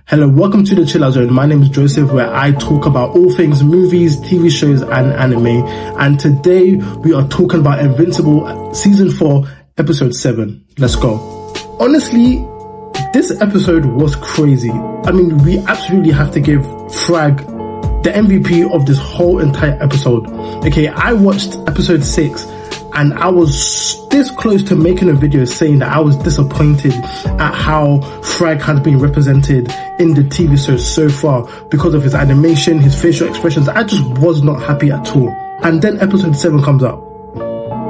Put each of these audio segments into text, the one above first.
Hello, welcome to the Chill Out Zone. My name is Joseph, where I talk about all things movies, TV shows, and anime. And today we are talking about Invincible Season 4, Episode 7. Let's go. Honestly, this episode was crazy. I mean, we absolutely have to give Thragg the MVP of this whole entire episode. Okay, I watched episode 6 and I was this close to making a video saying that I was disappointed at how Thragg has been represented in the TV show so far because of his animation, his facial expressions. I just was not happy at all. And then episode 7 comes up.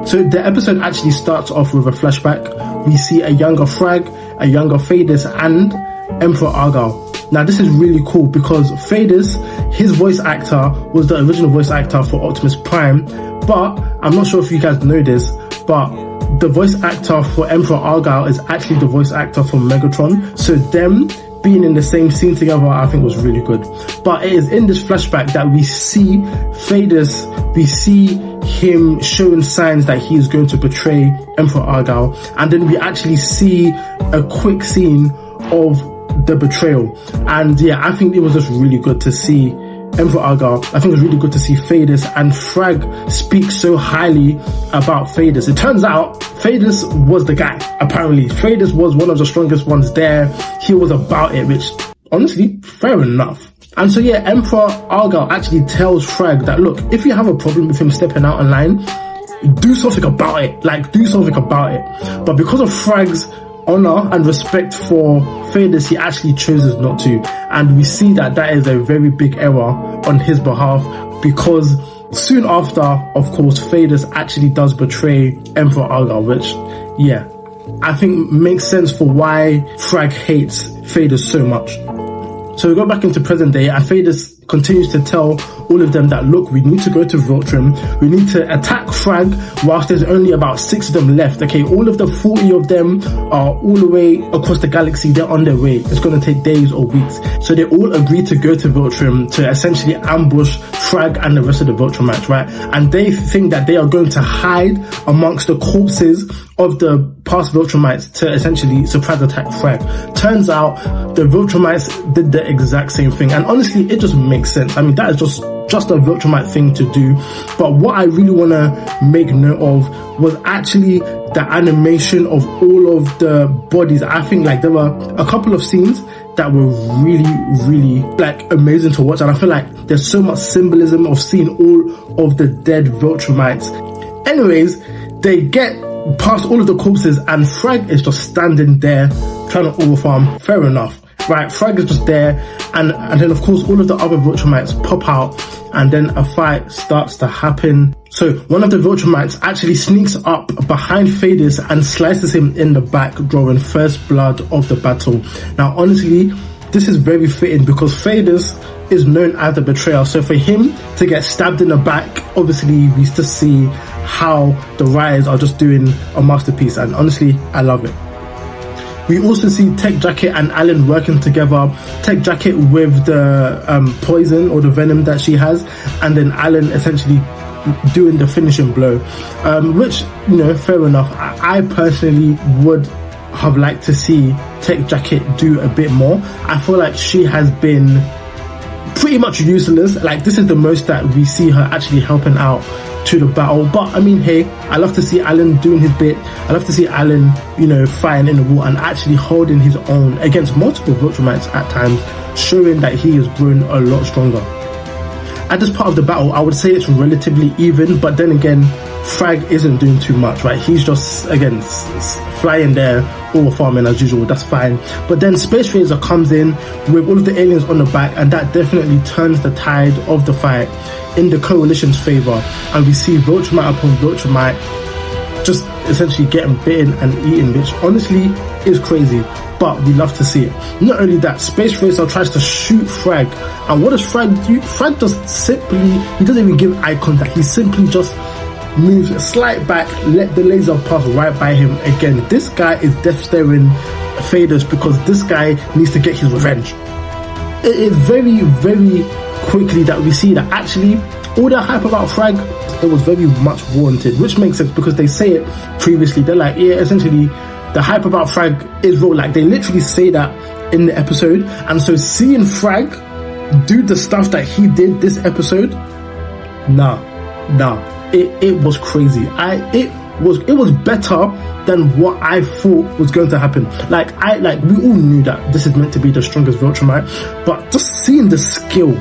So the episode actually starts off with a flashback. We see a younger Thragg, a younger Phadis, and Emperor Argyle. Now this is really cool because Phadis, his voice actor, was the original voice actor for Optimus Prime, but I'm not sure if you guys know this, but the voice actor for Emperor Argyle is actually the voice actor for Megatron. So them being in the same scene together, I think was really good. But it is in this flashback that we see Phadis, we see him showing signs that he is going to betray Emperor Argyle, and then we actually see a quick scene of the betrayal. And yeah, I think it was just really good to see Emperor Argyle. I think it was really good to see Phadis, and Thragg speaks so highly about Phadis. It turns out Phadis was the guy. Apparently Phadis was one of the strongest ones there. He was about it, which honestly, fair enough. And so yeah, Emperor Argyle actually tells Thragg that, look, if you have a problem with him stepping out of line, do something about it. Like, do something about it. But because of Thragg's honor and respect for Phadis, he actually chooses not to. And we see that that is a very big error on his behalf, because soon after, of course, Phadis actually does betray Emperor Argyle, which, yeah, I think makes sense for why Thragg hates Phadis so much. So we go back into present day, and Phadis continues to tell all of them that, look, we need to go to Viltrum, we need to attack Thragg whilst there's only about 6 of them left. Okay, all of the 40 of them are all the way across the galaxy, they're on their way. It's going to take days or weeks. So they all agree to go to Viltrum to essentially ambush Thragg and the rest of the Viltrumites, right? And they think that they are going to hide amongst the corpses of the past Viltrumites to essentially surprise attack Thragg. Turns out the Viltrumites did the exact same thing, and honestly, it just makes sense. I mean, that is just a Viltrumite thing to do. But what I really want to make note of was actually the animation of all of the bodies. I think like there were a couple of scenes that were really like amazing to watch, and I feel like there's so much symbolism of seeing all of the dead Viltrumites. Anyways, they get past all of the corpses and Thragg is just standing there trying to overfarm. Fair enough, right? Thragg is just there, and then of course all of the other Viltrumites pop out, and then a fight starts to happen. So one of the Viltrumites actually sneaks up behind Phadis and slices him in the back, drawing first blood of the battle. Now honestly, this is very fitting because Phadis is known as the betrayer, so for him to get stabbed in the back, obviously we just see how the writers are just doing a masterpiece, and honestly, I love it. We also see Tech Jacket and Alan working together. Tech Jacket with the poison or the venom that she has, and then Alan essentially doing the finishing blow, which, you know, fair enough. I personally would have liked to see Tech Jacket do a bit more. I feel like she has been pretty much useless. Like, this is the most that we see her actually helping out to the battle. But I mean, hey, I love to see Alan doing his bit. I love to see Alan, you know, fighting in the war and actually holding his own against multiple Viltrumites at times, showing that he has grown a lot stronger. At this part of the battle, I would say it's relatively even, but then again, Thragg isn't doing too much, right? He's just, again, flying there, over farming as usual, that's fine. But then Space Razor comes in with all of the aliens on the back, and that definitely turns the tide of the fight in the coalition's favor. And we see Viltrumite upon Viltrumite just essentially getting bitten and eaten, which honestly is crazy, but we love to see it. Not only that, Space Racer tries to shoot Thragg, and what does Thragg do? Thragg just simply, he doesn't even give eye contact, he simply just moves a slight back, let the laser pass right by him. Again, this guy is death staring Phadis because this guy needs to get his revenge. It is very quickly that we see that actually all that hype about Thragg, it was very much warranted, which makes sense because they say it previously. They're like, yeah, essentially the hype about Thragg is real. Like, they literally say that in the episode. And so seeing Thragg do the stuff that he did this episode, it was crazy. It was better than what I thought was going to happen. Like we all knew that this is meant to be the strongest Viltrumite, but just seeing the skill,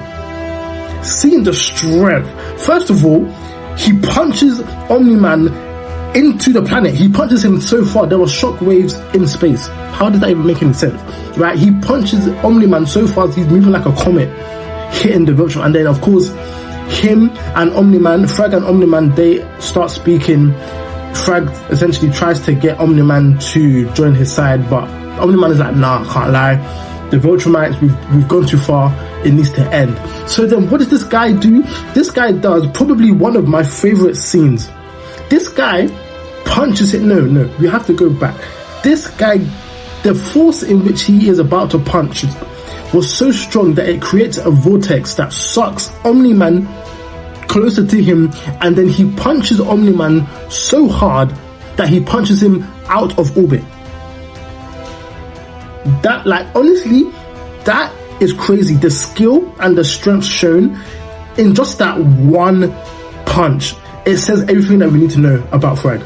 seeing the strength. First of all, he punches Omni-Man into the planet. He punches him so far, there were shockwaves in space. How did that even make any sense? Right? He punches Omni-Man so fast, he's moving like a comet, hitting the Viltrumite. And then, of course, him and Omni-Man, Thragg and Omni-Man, they start speaking. Thragg essentially tries to get Omni-Man to join his side, but Omni-Man is like, nah, can't lie. The Viltrumites, we've gone too far. It needs to end. So then what does this guy do? This guy does probably one of my favorite scenes. This guy punches it. No, we have to go back. This guy, the force in which he is about to punch was so strong that it creates a vortex that sucks Omni-Man closer to him, and then he punches Omni-Man so hard that he punches him out of orbit. That, like, honestly, that is crazy. The skill and the strength shown in just that one punch, it says everything that we need to know about Thragg.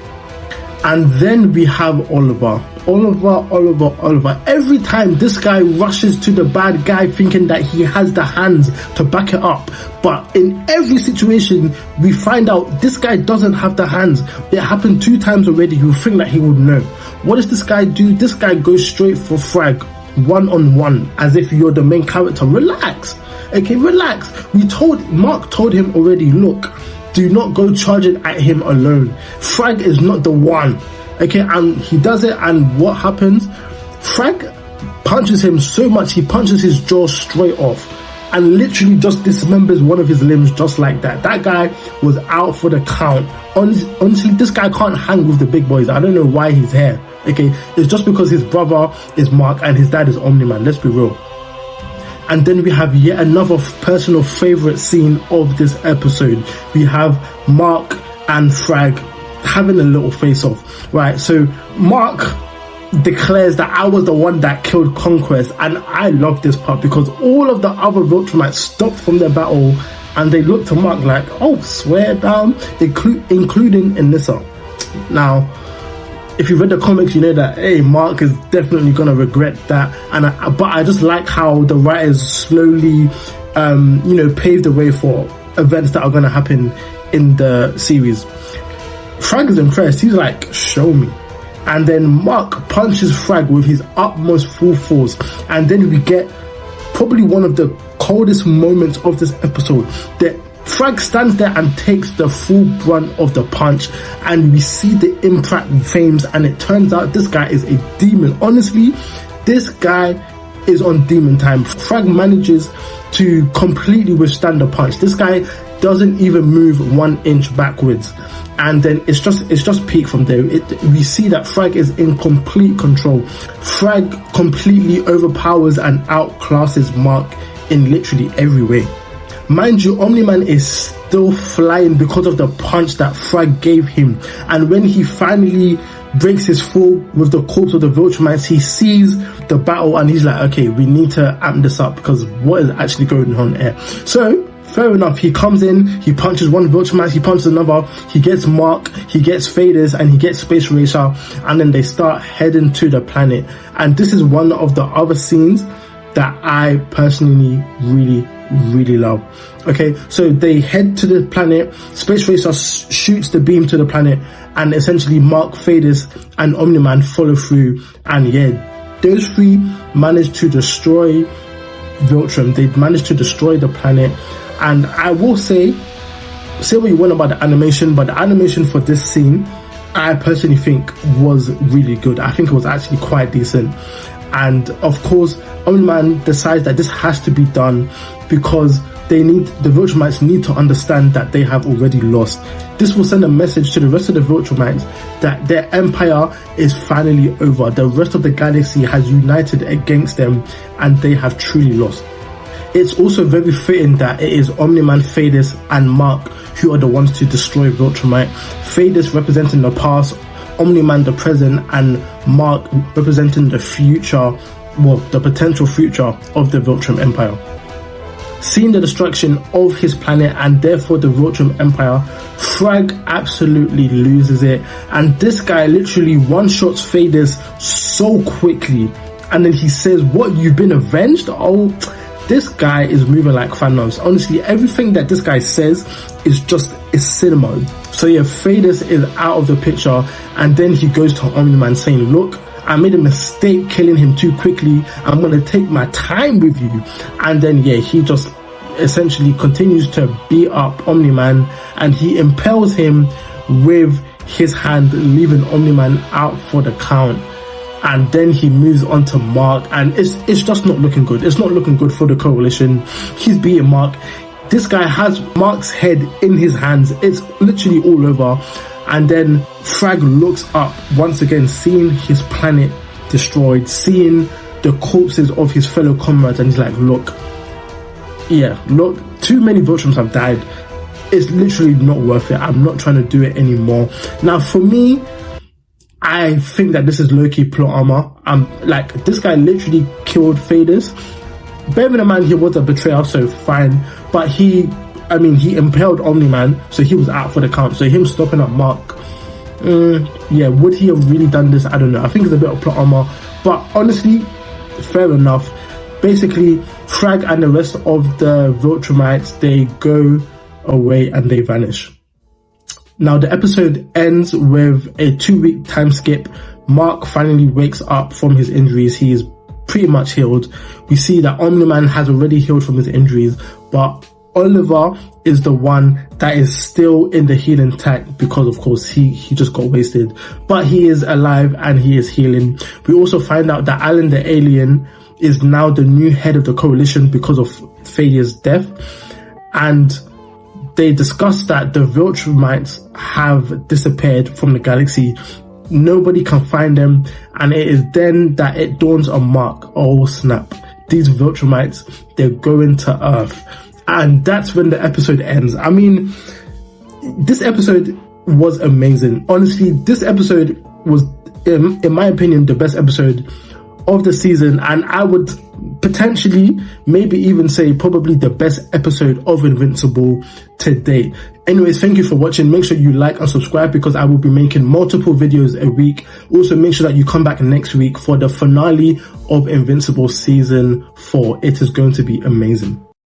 And then we have Oliver. Every time this guy rushes to the bad guy thinking that he has the hands to back it up, but in every situation we find out this guy doesn't have the hands. It happened 2 times already. You would think that he would know. What does this guy do? This guy goes straight for Thragg, one-on-one, as if you're the main character. Relax, okay, relax. Mark told him already, look, do not go charging at him alone. Thragg is not the one. Okay, and he does it, and what happens? Thragg punches him so much, he punches his jaw straight off and literally just dismembers one of his limbs just like that. That guy was out for the count. Honestly, this guy can't hang with the big boys. I don't know why he's here. Okay, it's just because his brother is Mark and his dad is Omni-Man. Let's be real. And then we have yet another personal favorite scene of this episode. We have Mark and Thragg having a little face-off, right? So Mark declares that I was the one that killed Conquest, and I love this part because all of the other Viltrumites stopped from their battle and they look to Mark like, oh, swear down, including Anissa. Now, if you read the comics, you know that, hey, Mark is definitely gonna regret that. But I just like how the writers slowly, pave the way for events that are gonna happen in the series. Thragg is impressed. He's like, show me. And then Mark punches Thragg with his utmost full force. And then we get probably one of the coldest moments of this episode. That Thragg stands there and takes the full brunt of the punch. And we see the impact flames. And it turns out this guy is a demon. Honestly, this guy is on demon time. Thragg manages to completely withstand the punch. This guy doesn't even move 1 inch backwards. And then it's just peak from there. We see that Thragg is in complete control. Thragg completely overpowers and outclasses Mark in literally every way. Mind you, Omni-Man is still flying because of the punch that Thragg gave him. And when he finally breaks his fall with the corpse of the Viltrumites, he sees the battle and he's like, okay, we need to amp this up because what is actually going on here? So fair enough, he comes in, he punches one Viltrumite, he punches another, he gets Mark, he gets Faders, and he gets Space Racer, and then they start heading to the planet. And this is one of the other scenes that I personally really love. Okay, so they head to the planet, Space Racer shoots the beam to the planet, and essentially Mark, Faders, and Omni-Man follow through, and yeah, those 3 manage to destroy Viltrum. They managed to destroy the planet. And I will say what you want about the animation, but the animation for this scene, I personally think was really good. I think it was actually quite decent. And of course, Omni-Man decides that this has to be done because the Viltrumites need to understand that they have already lost. This will send a message to the rest of the Viltrumites that their empire is finally over. The rest of the galaxy has united against them and they have truly lost. It's also very fitting that it is Omni-Man, Faders, and Mark who are the ones to destroy Viltrumite. Faders representing the past, Omni-Man the present, and Mark representing the future well, the potential future of the Viltrum Empire. Seeing the destruction of his planet and therefore the Viltrum Empire, Thragg absolutely loses it, and this guy literally one-shots Phadis so quickly, and then he says, "What, you've been avenged?" Oh, this guy is moving like Thanos. Honestly, everything that this guy says is cinema. So yeah, Phadis is out of the picture, and then he goes to Omni-Man saying, "Look, I made a mistake killing him too quickly. I'm going to take my time with you." And then, yeah, he just essentially continues to beat up Omni-Man, and he impales him with his hand, leaving Omni-Man out for the count. And then he moves on to Mark, and it's just not looking good. It's not looking good for the Coalition. He's beating Mark. This guy has Mark's head in his hands. It's literally all over. And then Thragg looks up once again, seeing his planet destroyed, seeing the corpses of his fellow comrades, and he's like, look, too many Viltrums have died. It's literally not worth it. I'm not trying to do it anymore. Now, for me, I think that this is low-key plot armor. Like, this guy literally killed Phadis. Bearing in mind he was a betrayer, so fine. But he impaled Omni-Man, so he was out for the count. So him stopping up Mark, yeah, would he have really done this? I don't know. I think it's a bit of plot armor, but honestly, fair enough. Basically, Thragg and the rest of the Viltrumites, they go away and they vanish. Now, the episode ends with a 2-week time skip. Mark finally wakes up from his injuries. He is pretty much healed. We see that Omni-Man has already healed from his injuries, but Oliver is the one that is still in the healing tank because, of course, he just got wasted. But he is alive and he is healing. We also find out that Alan the alien is now the new head of the Coalition because of Phadia's death. And they discuss that the Viltrumites have disappeared from the galaxy. Nobody can find them. And it is then that it dawns on Mark, oh snap, these Viltrumites, they're going to Earth. And that's when the episode ends. I mean, this episode was amazing. Honestly, this episode was, in my opinion, the best episode of the season, and I would potentially maybe even say probably the best episode of Invincible to date. Anyways, thank you for watching. Make sure you like and subscribe because I will be making multiple videos a week. Also, make sure that you come back next week for the finale of Invincible season 4. It is going to be amazing.